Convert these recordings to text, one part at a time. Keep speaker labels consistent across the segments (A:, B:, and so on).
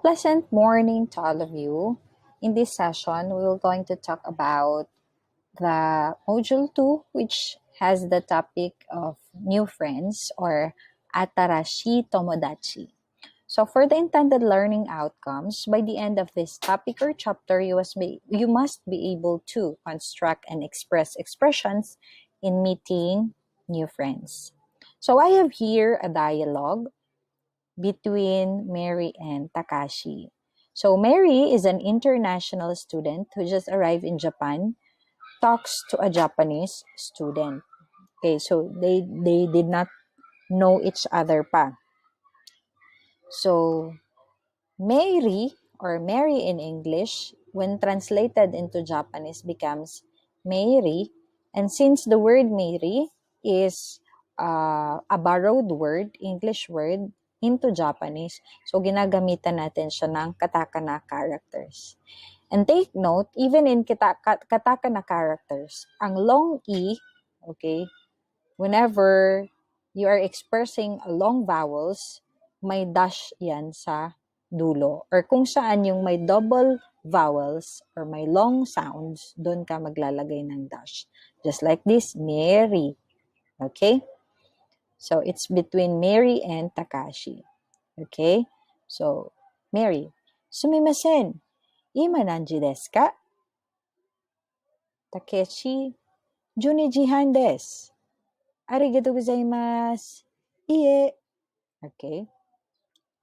A: pleasant morning to all of you. In this session, we will going to talk about the Module 2, which has the topic of new friends or Atarashi Tomodachi. So for the intended learning outcomes, by the end of this topic or chapter, you must be able to construct and express expressions in meeting new friends. So I have here a dialogue between Mary and Takashi. So Mary is an international student who just arrived in Japan, talks to a Japanese student. Okay, so they did not know each other pa. So Mary or Mary in English, when translated into Japanese, becomes Mary. And since the word Mary is a borrowed word, English word, into Japanese, so ginagamitan natin siya ng katakana characters. And take note, even in katakana characters, ang long E, okay, whenever you are expressing long vowels, may dash yan sa dulo. Or kung saan yung may double vowels or may long sounds, doon ka maglalagay ng dash. Just like this, Mary. Okay? So, it's between Mary and Takashi. Okay? So, Mary. Sumimasen. Ima nanji desu ka? Takeshi. Junijihan desu. Arigatou gozaimasu. Iye. Okay.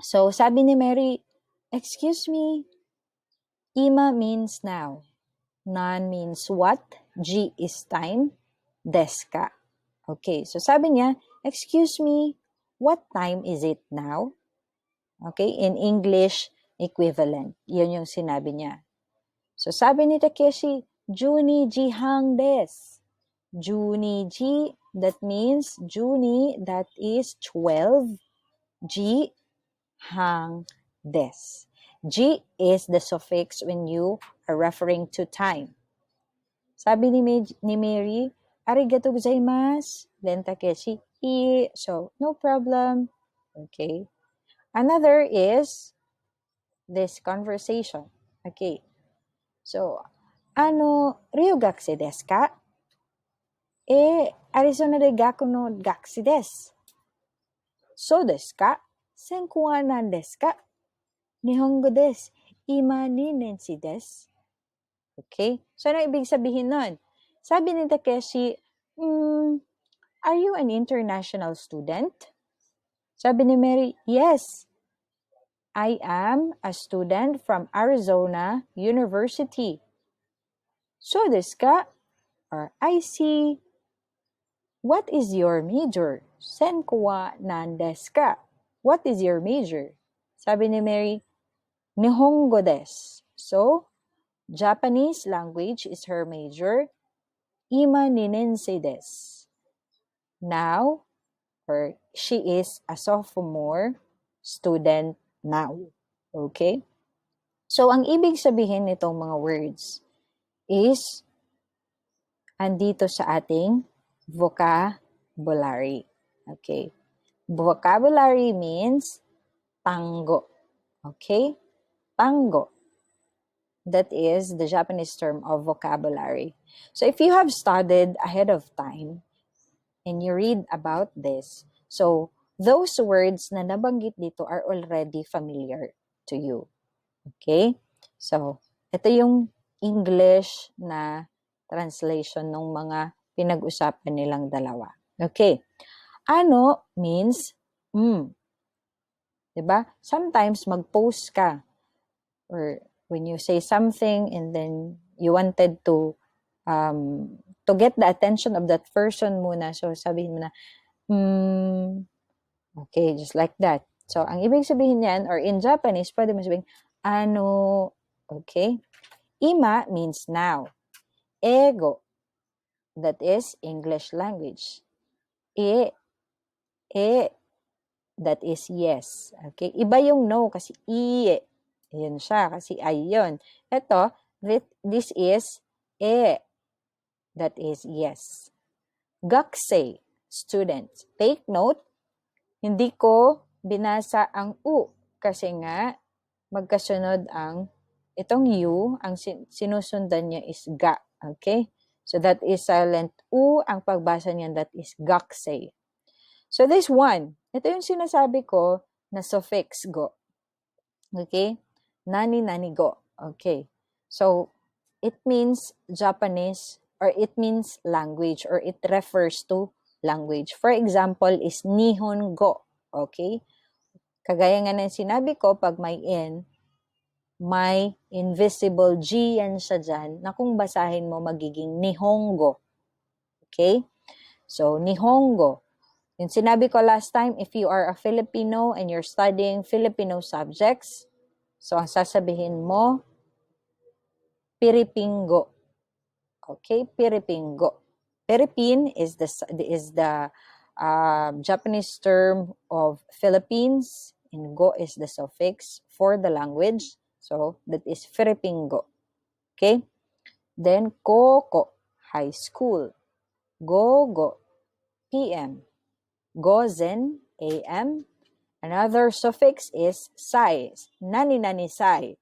A: So, sabi ni Mary, excuse me. Ima means now. Nan means what. G is time. Desu ka. Okay. So, sabi niya, excuse me, what time is it now? Okay. In English equivalent. Yun yung sinabi niya. So, sabi ni Takeshi, Juni jihang desu. Juni ji, that means Juni, that is 12. Ji, hang, des. Ji is the suffix when you are referring to time. Sabi ni Mary, arigatou gozaimasu. Then Takeshi, I. So, no problem. Okay. Another is this conversation. Okay. So, ryugakusei desu ka? Arizona de gaku no gakushi desu. So desu ka? Senkou wa nan desu ka? Nihongo desu. Ima ni nenshi desu. Okay? So, ano ibig sabihin nun? Sabi ni Takeshi, are you an international student? Sabi ni Mary, yes. I am a student from Arizona University. So desu ka? Or I see. What is your major? Senkou wa nan desu ka? What is your major? Sabi ni Mary, Nihongo desu. So, Japanese language is her major. Ima ni nensei desu. Now, she is a sophomore student now. Okay? So, ang ibig sabihin nitong mga words is andito sa ating vocabulary. Okay? Vocabulary means tango. Okay? Tango. That is the Japanese term of vocabulary. So if you have studied ahead of time and you read about this, so those words na nabanggit dito are already familiar to you. Okay? So, ito yung English na translation ng mga pinag-usapan nilang dalawa. Okay. Ano means, diba? Sometimes mag-post ka or when you say something and then you wanted to get the attention of that person muna. So, sabihin mo na, okay, just like that. So, ang ibig sabihin niyan, or in Japanese, pwede mo sabihin, ano, okay? Ima means now. Ego, that is English language. That is yes. Okay? Iba yung no kasi iye. Yun siya kasi ay yun. Ito, this is that is yes. Gakusei, student. Take note, hindi ko binasa ang u kasi nga magkasunod itong U, ang sinusundan niya is ga. Okay? So that is silent U. Ang pagbasa niyan, that is gaksay. So this one, ito yung sinasabi ko na suffix go. Okay? Nani, nani, go. Okay. So, it means Japanese or it means language or it refers to language. For example, is Nihongo. Okay? Kagaya nga ng sinabi ko, pag may N, may invisible G yan siya dyan na kung basahin mo magiging Nihongo. Okay? So, Nihongo. Yung sinabi ko last time, if you are a Filipino and you're studying Filipino subjects, so ang sasabihin mo, Piripingo. Okay? Piripingo. Philippine is the Japanese term of Philippines, and go is the suffix for the language. So, that is Piripingo. Okay? Then, koko, high school. Gogo, PM. Gozen, AM. Another suffix is sai. Nani nani sai.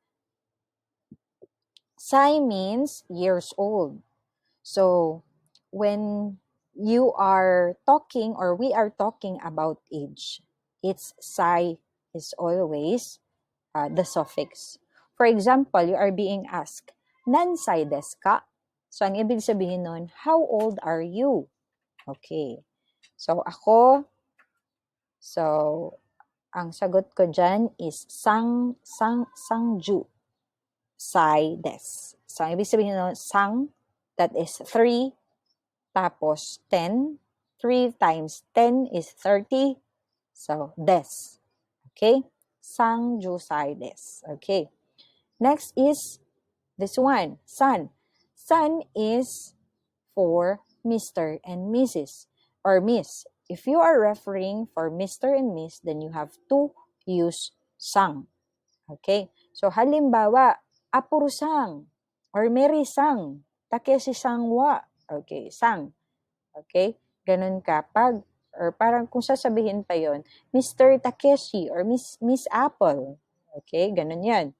A: Sai means years old. So, when you are talking or we are talking about age, its sai is always the suffix. For example, you are being asked, nansai desu ka? So, ang ibig sabihin nun, how old are you? Okay. So, ang sagot ko dyan is sangju. Sai des. So, ang ibig sabihin nun, that is 3, tapos 10. 3 times 10 is 30. So, des. Okay? Sangju sai des. Okay. Next is this one, san. San is for Mr. and Mrs. or Miss. If you are referring for Mr. and Miss, then you have to use sang. Okay? So, halimbawa, Apuro-sang or Mary-sang, Takeshi-sang wa. Okay, sang. Okay? Ganun kapag, or parang kung sasabihin pa yon, Mr. Takeshi or Miss Apple. Okay? Ganun yan.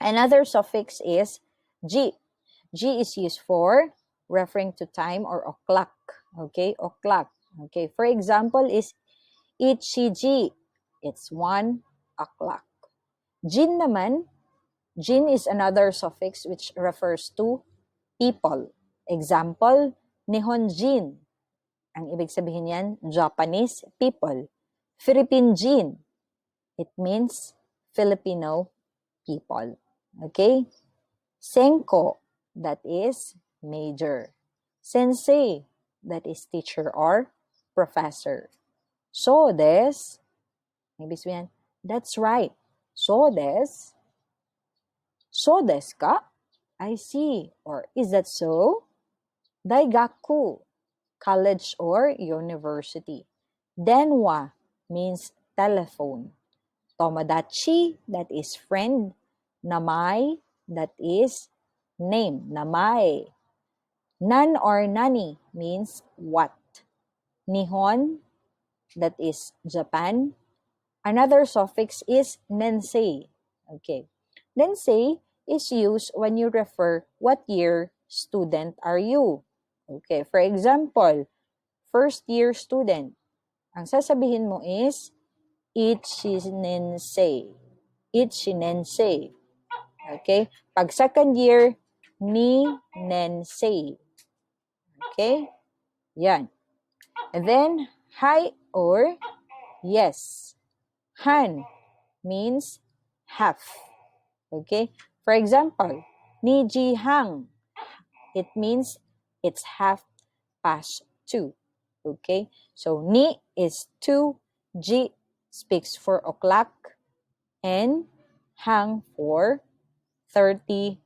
A: Another suffix is G. G is used for referring to time or o'clock. Okay? O'clock. Okay? For example is Ichiji. It's 1 o'clock. Jin naman, Jin is another suffix which refers to people. Example, Nihonjin. Ang ibig sabihin yan, Japanese people. Philippine Jin. It means Filipino people. Okay? Senko, that is major. Sensei, that is teacher or professor. So des, ibig sabihin, that's right. So des ka? I see. Or is that so? Daigaku, college or university. Denwa means telephone. Tomodachi, that is friend. Namai, that is name. Namai. Nan or nani means what. Nihon, that is Japan. Another suffix is nensei. Okay. Nensei is used when you refer what year student are you. Okay. For example, first year student. Ang sasabihin mo is ichinensei. Ichinensei. Okay? Pag second year, ni nensei. Okay? Yan. And then, hi or yes. Han means half. Okay? For example, ni ji hang. It means it's 2:30. Okay? So, ni is 2, ji speaks for o'clock, and hang for 30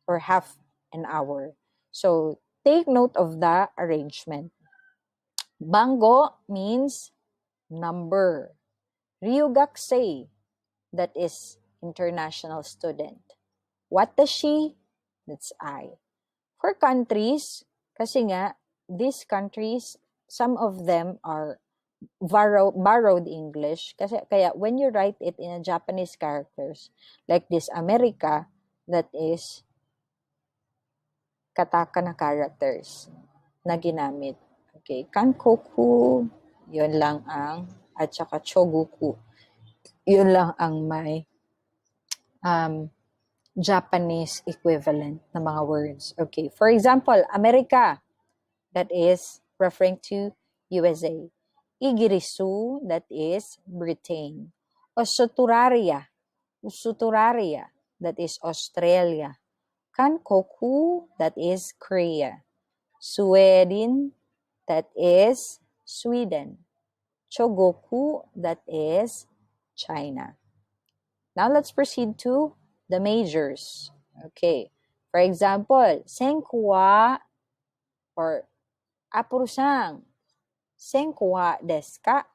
A: or half an hour. So, take note of the arrangement. Bango means number. Ryugakusei, that is international student. Watashi, that's I. For countries, kasi nga, these countries, some of them are borrowed English. Kaya when you write it in a Japanese characters, like this America, that is katakana characters na ginamit. Okay, Kankoku, yun lang ang, at saka Chogoku, yun lang ang may Japanese equivalent na mga words. Okay, for example, America, that is referring to USA. Igirisu, that is Britain. Usuturaria, that is Australia. Kankoku, that is Korea. Sweden, that is Sweden. Chogoku, that is China. Now let's proceed to the majors. Okay. For example, Senkwa or Apurusang. Senkwa desu ka?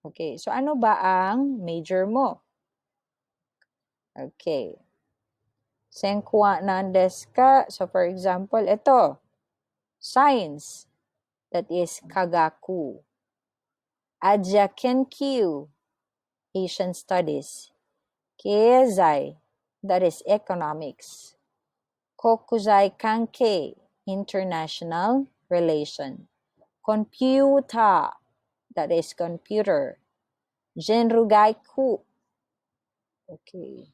A: Okay. So ano ba ang major mo? Okay. Senkwa nan desu ka? So for example, ito. Science. That is Kagaku. Asia Kenkyu. Asian Studies. Keizai. That is economics. Kokuzai Kankei, international relation. Computer, that is computer. Genrugaiku, okay.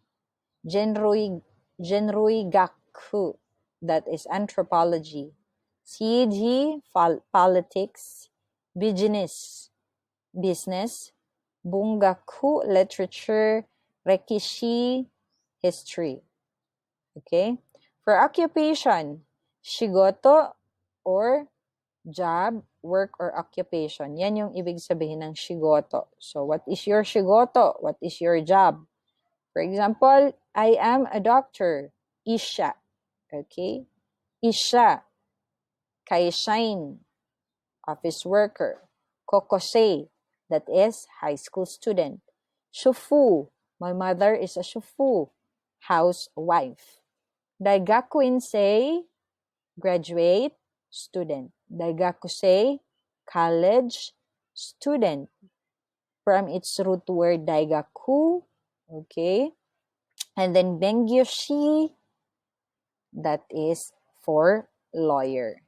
A: Genruigaku, that is anthropology. CG, politics. Business, Bungaku, literature. Rekishi, history. Okay? For occupation, shigoto or job, work, or occupation. Yan yung ibig sabihin ng shigoto. So, what is your shigoto? What is your job? For example, I am a doctor. Isha. Okay? Isha. Kaishain. Office worker. Kokosei. That is high school student. Shufu. My mother is a shufu. Housewife. Daigakuinsei, graduate, student. Daigakusei, college, student. From its root word daigaku, okay? And then bengyoshi, that is for lawyer.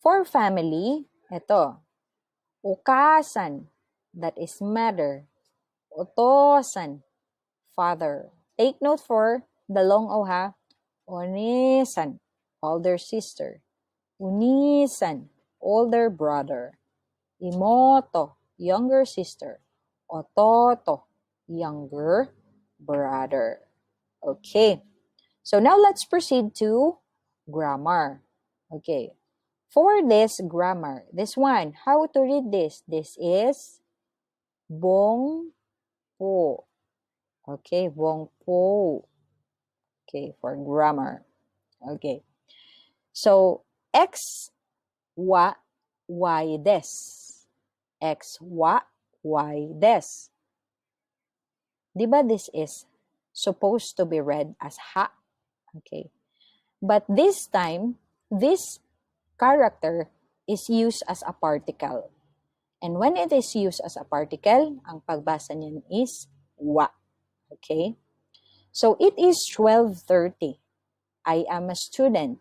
A: For family, ito. Ukasan, that is mother. Otosan, father. Take note for the long O ha. Onisan, older sister. Unisan, older brother. Imoto, younger sister. Ototo, younger brother. Okay. So now let's proceed to grammar. Okay. For this grammar, this one, how to read this? This is bong po. Okay, bong po. Okay, for grammar. Okay. So, X, wa, Y, des. X, wa, Y, des. Diba this is supposed to be read as ha? Okay. But this time, this character is used as a particle. And when it is used as a particle, ang pagbasa niyan is wa. Okay? So, it is 12:30. I am a student.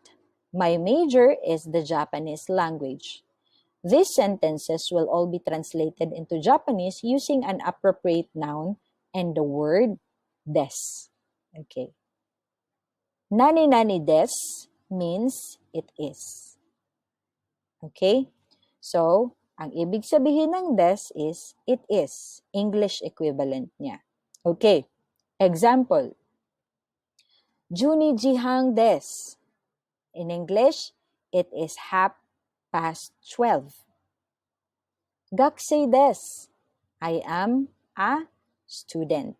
A: My major is the Japanese language. These sentences will all be translated into Japanese using an appropriate noun and the word des. Okay. Nani-nani des means it is. Okay? So, ang ibig sabihin ng des is it is. English equivalent niya. Okay. Example. Juni jihang des. In English, it is 12:30. Gakusei desu. I am a student.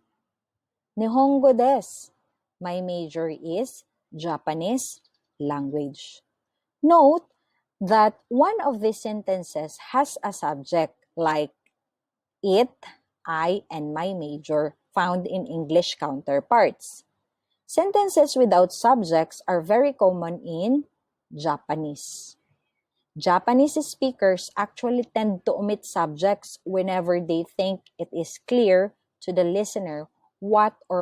A: Nihongo desu. My major is Japanese language. Note that one of these sentences has a subject like it, I, and my major found in English counterparts. Sentences without subjects are very common in Japanese. Japanese speakers actually tend to omit subjects whenever they think it is clear to the listener what or